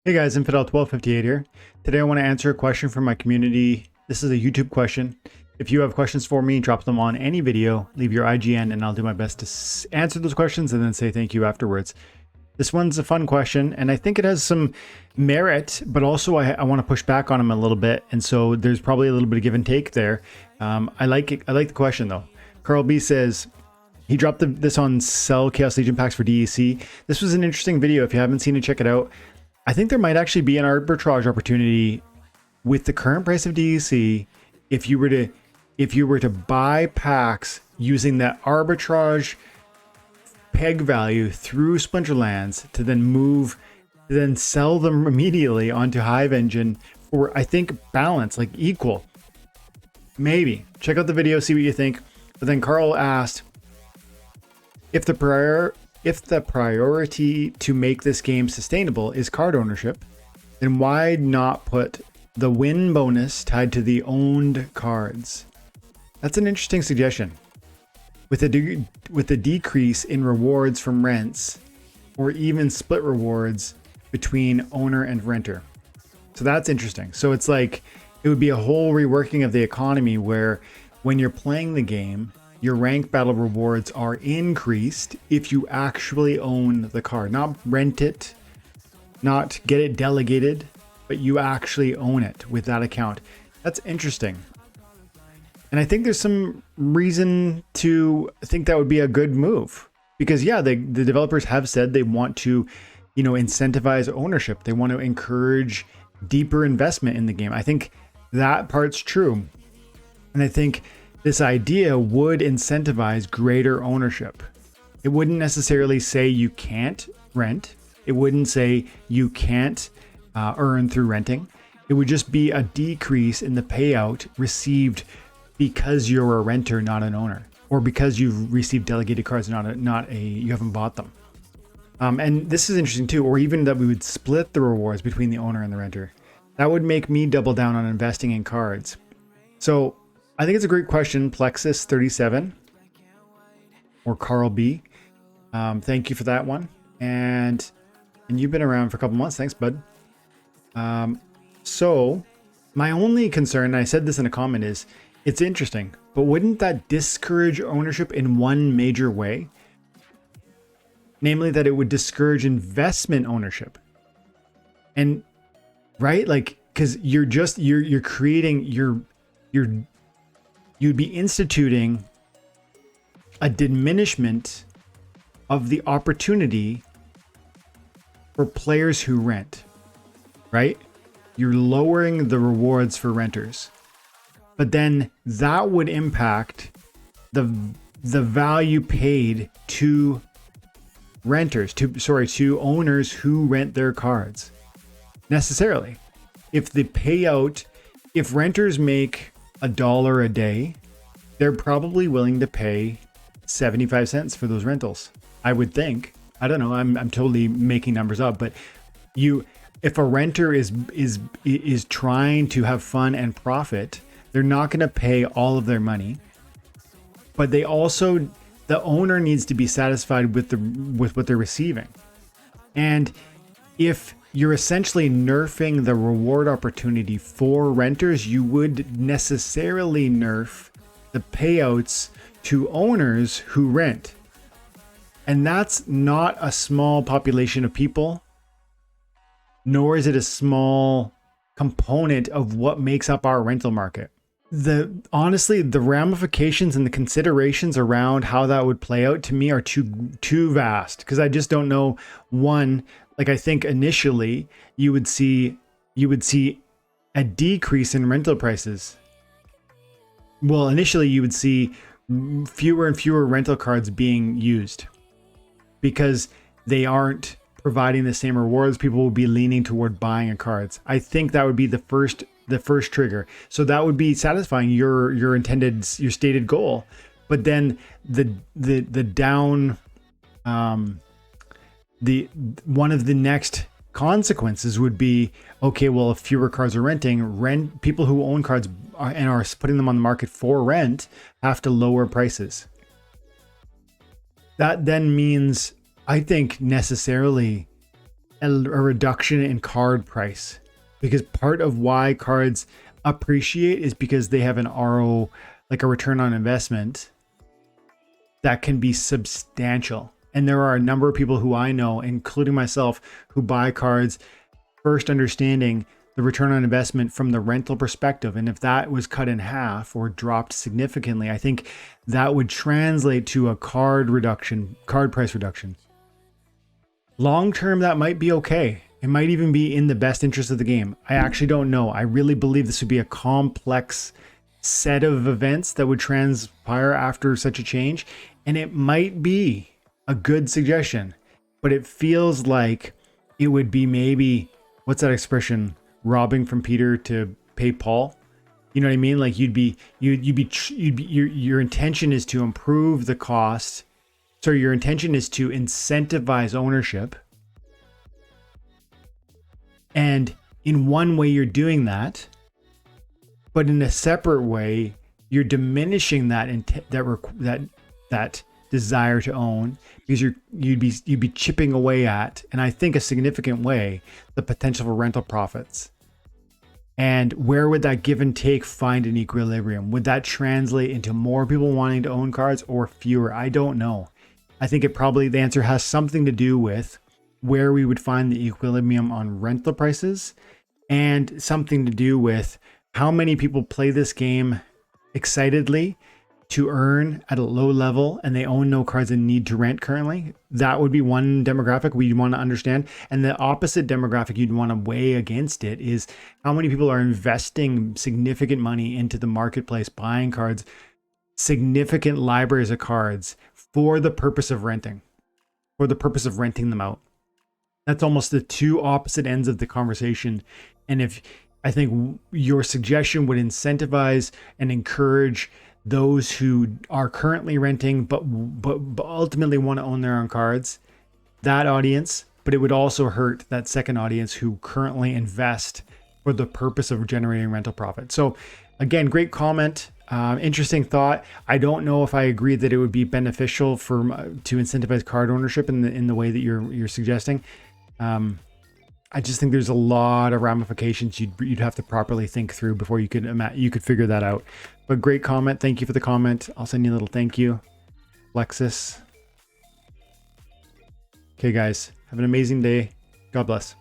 Hey guys, Infidel1258 here. Today I want to answer a question from my community. This is a YouTube question. If you have questions for me, drop them on any video, leave your IGN, and I'll do my best to answer those questions and then say thank you afterwards. This one's a fun question, and I think it has some merit, but also I want to push back on him a little bit, and so there's probably a little bit of give and take there. I like it. I like the question though. Carl B says, he dropped this on Sell Chaos Legion packs for DEC. This was an interesting video. If you haven't seen it, check it out. I think there might actually be an arbitrage opportunity with the current price of DEC if you were to buy packs using that arbitrage peg value through Splinterlands to then sell them immediately onto Hive Engine for, I think, balance, like equal. Maybe. Check out the video, see what you think. But then Carl asked, if the priority to make this game sustainable is card ownership, then why not put the win bonus tied to the owned cards? That's an interesting suggestion. With a decrease in rewards from rents, or even split rewards between owner and renter. So that's interesting. So it's like, it would be a whole reworking of the economy where when you're playing the game, your rank battle rewards are increased if you actually own the card, not rent it, not get it delegated, but you actually own it with that account. That's interesting. And I think there's some reason to think that would be a good move because yeah, the developers have said they want to, incentivize ownership. They want to encourage deeper investment in the game. I think that part's true. And I think this idea would incentivize greater ownership. It wouldn't necessarily say you can't rent. It wouldn't say you can't earn through renting. It would just be a decrease in the payout received because you're a renter, not an owner, or because you've received delegated cards, you haven't bought them. And this is interesting too, or even that we would split the rewards between the owner and the renter. That would make me double down on investing in cards. So I think it's a great question, Plexus37 or Carl B. Thank you for that one. And you've been around for a couple months. Thanks, bud. So my only concern, and I said this in a comment, is it's interesting, but wouldn't that discourage ownership in one major way? Namely that it would discourage investment ownership. And right, like, because you're creating, you'd be instituting a diminishment of the opportunity for players who rent, right? You're lowering the rewards for renters, but then that would impact the value paid to renters, to owners who rent their cards necessarily. If renters make $1 a day, they're probably willing to pay 75 cents for those rentals. I would think. I don't know. I'm totally making numbers up, but if a renter is trying to have fun and profit, they're not going to pay all of their money. But the owner needs to be satisfied with what they're receiving. And if you're essentially nerfing the reward opportunity for renters, you would necessarily nerf the payouts to owners who rent. And that's not a small population of people, nor is it a small component of what makes up our rental market. Honestly, the ramifications and the considerations around how that would play out to me are too vast, because I just don't know. One, like, I think initially you would see a decrease in rental prices. Well, initially you would see fewer and fewer rental cards being used because they aren't providing the same rewards. People will be leaning toward buying a cards. I think that would be the first trigger. So that would be satisfying your stated goal. But then one of the next consequences would be, okay, well, if fewer cards are renting, people who own cards and are putting them on the market for rent have to lower prices. That then means, I think, necessarily a reduction in card price, because part of why cards appreciate is because they have an RO, like a return on investment, that can be substantial. And there are a number of people who I know, including myself, who buy cards first understanding the return on investment from the rental perspective. And if that was cut in half or dropped significantly, I think that would translate to a card price reduction. Long term, that might be okay. It might even be in the best interest of the game. I actually don't know. I really believe this would be a complex set of events that would transpire after such a change. And it might be a good suggestion, but it feels like it would be maybe, what's that expression? Robbing from Peter to pay Paul. You know what I mean? Like your intention is to improve the cost. So your intention is to incentivize ownership. And in one way you're doing that, but in a separate way, you're diminishing that desire to own, because you'd be chipping away at, and I think a significant way, the potential for rental profits. And where would that give and take find an equilibrium? Would that translate into more people wanting to own cards or fewer? I don't know. I think the answer has something to do with where we would find the equilibrium on rental prices, and something to do with how many people play this game excitedly to earn at a low level and they own no cards and need to rent currently. That would be one demographic we'd want to understand. And the opposite demographic you'd want to weigh against it is how many people are investing significant money into the marketplace, buying cards, significant libraries of cards for the purpose of renting them out. That's almost the two opposite ends of the conversation. And if I think your suggestion would incentivize and encourage those who are currently renting but ultimately want to own their own cards, that audience, but it would also hurt that second audience who currently invest for the purpose of generating rental profit. So again, great comment, interesting thought. I don't know if I agree that it would be beneficial to incentivize card ownership in the way that you're suggesting. I just think there's a lot of ramifications you'd have to properly think through before you could figure that out. But great comment. Thank you for the comment. I'll send you a little thank you, Lexus. Okay, guys, have an amazing day. God bless.